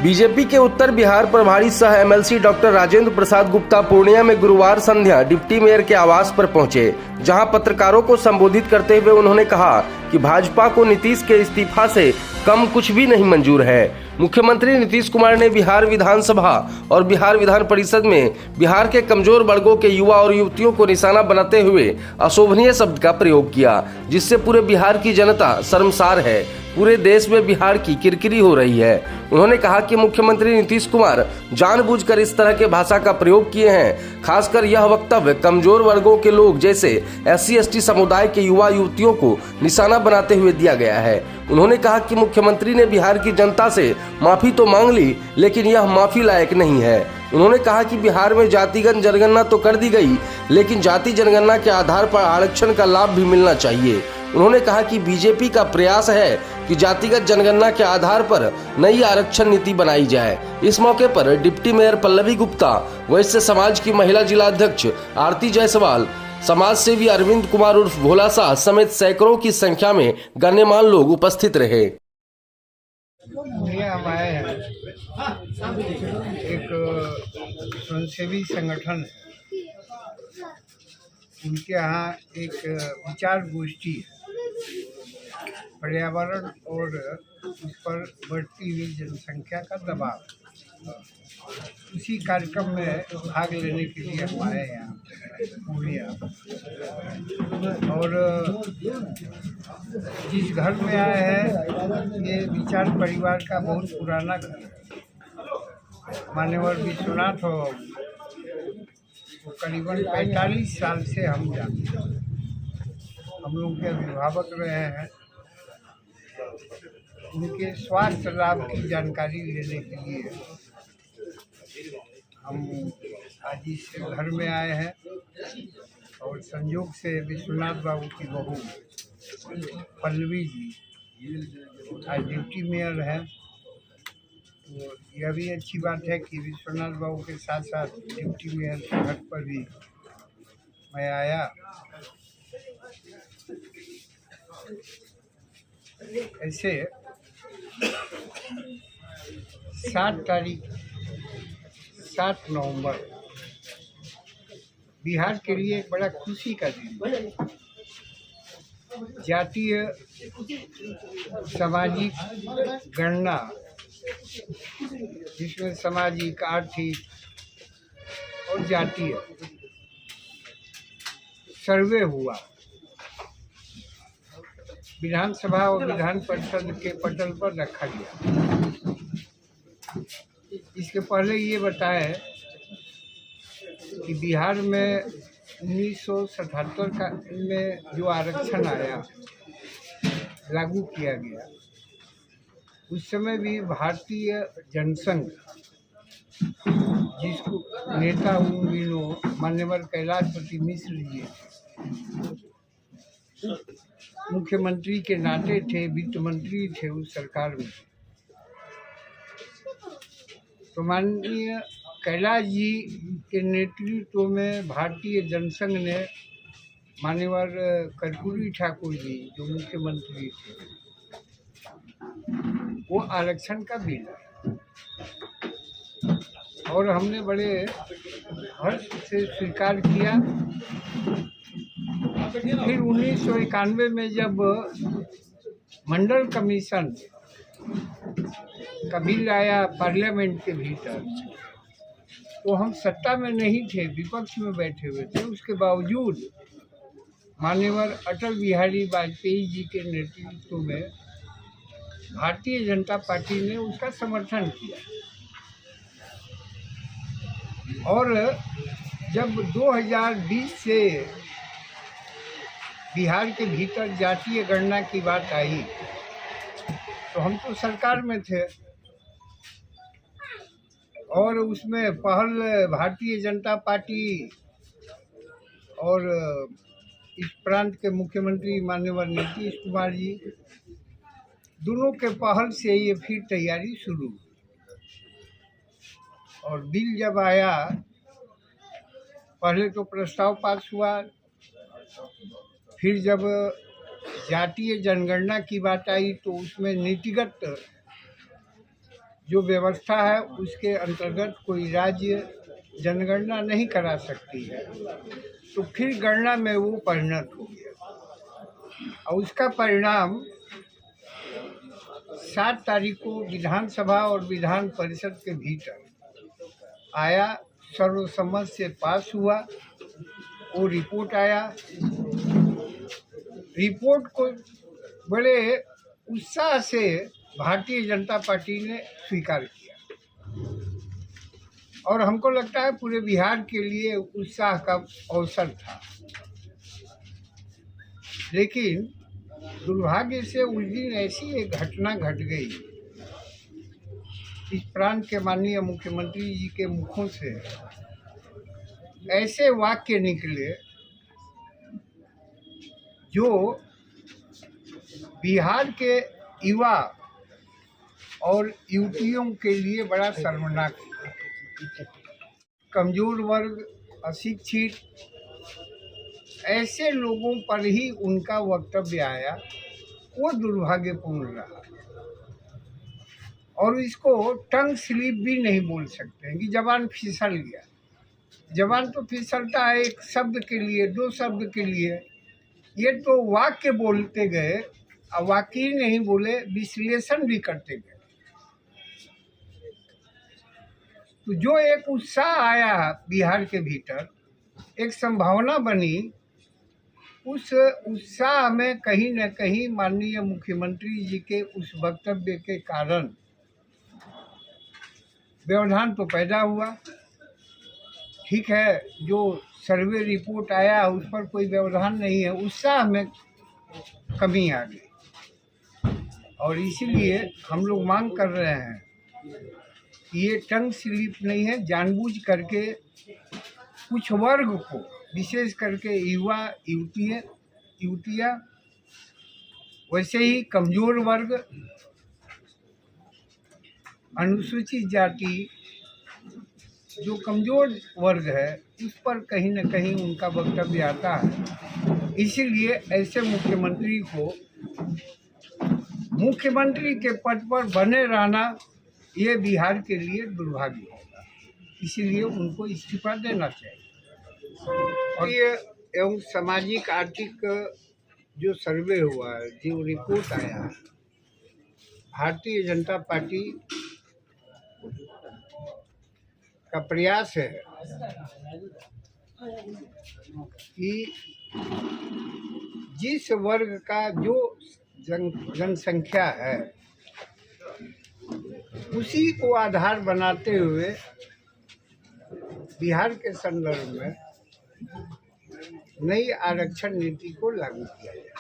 BJP के उत्तर बिहार प्रभारी सह एमएलसी डॉक्टर राजेंद्र प्रसाद गुप्ता पूर्णिया में गुरुवार संध्या डिप्टी मेयर के आवास पर पहुंचे, जहां पत्रकारों को संबोधित करते हुए उन्होंने कहा कि भाजपा को नीतीश के इस्तीफा से कम कुछ भी नहीं मंजूर है। मुख्यमंत्री नीतीश कुमार ने बिहार विधानसभा और बिहार विधान परिषद में बिहार के कमजोर वर्गों के युवा और युवतियों को निशाना बनाते हुए अशोभनीय शब्द का प्रयोग किया, जिससे पूरे बिहार की जनता शर्मसार है। पूरे देश में बिहार की किरकिरी हो रही है। उन्होंने कहा कि मुख्यमंत्री नीतीश कुमार जानबूझकर इस तरह के भाषा का प्रयोग किए हैं। खासकर यह वक्तव्य कमजोर वर्गों के लोग जैसे SC/ST समुदाय के युवा युवतियों को निशाना बनाते हुए दिया गया है। उन्होंने कहा कि मुख्यमंत्री ने बिहार की जनता से माफी तो मांग ली, लेकिन यह माफी लायक नहीं है। उन्होंने कहा कि बिहार में जातिगत जनगणना तो कर दी गई, लेकिन जाति जनगणना के आधार पर आरक्षण का लाभ भी मिलना चाहिए। उन्होंने कहा कि बीजेपी का प्रयास है कि जातिगत जनगणना के आधार पर नई आरक्षण नीति बनाई जाए। इस मौके पर डिप्टी मेयर पल्लवी गुप्ता, वैश्य समाज की महिला जिला अध्यक्ष आरती जायसवाल, समाज सेवी अरविंद कुमार उर्फ भोला शाह समेत सैकड़ों की संख्या में गण्यमान्य लोग उपस्थित रहे। हम आए हैं एक स्वयंसेवी संगठन, उनके यहाँ एक विचार गोष्ठी है, पर्यावरण और उस पर बढ़ती हुई जनसंख्या का दबाव। उसी कार्यक्रम में भाग लेने के लिए हम आए हैं यहाँ पूर्णिया। और जिस घर में आए हैं ये विचार परिवार का बहुत पुराना घर है। मान्यवर विश्वनाथ हो, वो करीबन 45 साल से हम जानते हैं। हम लोग के अभिभावक रहे हैं। उनके स्वास्थ्य लाभ की जानकारी लेने के लिए हम आज इस घर में आए हैं। और संयोग से विश्वनाथ बाबू की बहू पल्लवी जी आज डिप्टी मेयर हैं। तो यह भी अच्छी बात है कि विश्वनाथ बाबू के साथ साथ डिप्टी मेयर के घर पर भी मैं आया। ऐसे 7 नवंबर बिहार के लिए एक बड़ा खुशी का दिन। जातीय सामाजिक गणना, जिसमें सामाजिक, आर्थिक और जातीय सर्वे हुआ, विधानसभा और विधान परिषद के पटल पर रखा गया। इसके पहले ये बताएं कि बिहार में 1977 में जो आरक्षण आया, लागू किया गया, उस समय भी भारतीय जनसंघ, जिसको नेता मान्यवर कैलाशपति मिश्र जी मुख्यमंत्री के नाते थे, वित्त मंत्री थे उस सरकार में। तो माननीय कैलाश जी के नेतृत्व में भारतीय जनसंघ ने मान्यवर कर्पूरी ठाकुर जी जो मुख्यमंत्री थे, वो आरक्षण का बिल और हमने बड़े हर्ष से स्वीकार किया। फिर 1991 में जब मंडल कमीशन का बिल आया पार्लियामेंट के भीतर, तो हम सत्ता में नहीं थे, विपक्ष में बैठे हुए थे। उसके बावजूद माननीय अटल बिहारी वाजपेयी जी के नेतृत्व में भारतीय जनता पार्टी ने उसका समर्थन किया। और जब 2020 से बिहार के भीतर जातीय गणना की बात आई, तो हम तो सरकार में थे और उसमें पहल भारतीय जनता पार्टी और इस प्रांत के मुख्यमंत्री माननीय नीतीश कुमार जी, दोनों के पहल से ये फिर तैयारी शुरू। और बिल जब आया, पहले तो प्रस्ताव पास हुआ, फिर जब जातीय जनगणना की बात आई तो उसमें नीतिगत जो व्यवस्था है उसके अंतर्गत कोई राज्य जनगणना नहीं करा सकती है, तो फिर गणना में वो परिणत हो गया और उसका परिणाम 7 तारीख को विधानसभा और विधान परिषद के भीतर आया, सर्वसम्मत से पास हुआ। वो रिपोर्ट आया, रिपोर्ट को बड़े उत्साह से भारतीय जनता पार्टी ने स्वीकार किया और हमको लगता है पूरे बिहार के लिए उत्साह का अवसर था। लेकिन दुर्भाग्य से उस दिन ऐसी एक घटना घट गई, इस प्रांत के माननीय मुख्यमंत्री जी के मुखों से ऐसे वाक्य निकले जो बिहार के युवा और युवतियों के लिए बड़ा शर्मनाक है। कमजोर वर्ग, अशिक्षित, ऐसे लोगों पर ही उनका वक्तव्य आया, वो दुर्भाग्यपूर्ण रहा। और इसको टंग स्लिप भी नहीं बोल सकते हैं कि जबान फिसल गया। जबान तो फिसलता है एक शब्द के लिए, 2 शब्द के लिए। ये तो वाक्य बोलते गए, और वाक्य ही नहीं बोले, विश्लेषण भी करते गए। तो जो एक उत्साह आया बिहार के भीतर, एक संभावना बनी, उस उत्साह में कहीं न कहीं माननीय मुख्यमंत्री जी के उस वक्तव्य के कारण व्यवधान तो पैदा हुआ। ठीक है, जो सर्वे रिपोर्ट आया उस पर कोई व्यवधान नहीं है, उत्साह में कमी आ गई और इसीलिए हम लोग मांग कर रहे हैं कि ये टंग स्लिप नहीं है, जानबूझ करके कुछ वर्ग को, विशेष करके युवा युवतियाँ, वैसे ही कमजोर वर्ग, अनुसूचित जाति, जो कमजोर वर्ग है, उस पर कहीं न कहीं उनका वक्तव्य आता है। इसीलिए ऐसे मुख्यमंत्री को मुख्यमंत्री के पद पर बने रहना ये बिहार के लिए दुर्भाग्य होगा, इसीलिए उनको इस्तीफा देना चाहिए। और ये एवं सामाजिक आर्थिक जो सर्वे हुआ, जो रिपोर्ट आया, भारतीय जनता पार्टी का प्रयास है कि जिस वर्ग का जो जनसंख्या है उसी को आधार बनाते हुए बिहार के संदर्भ में नई आरक्षण नीति को लागू किया जाए।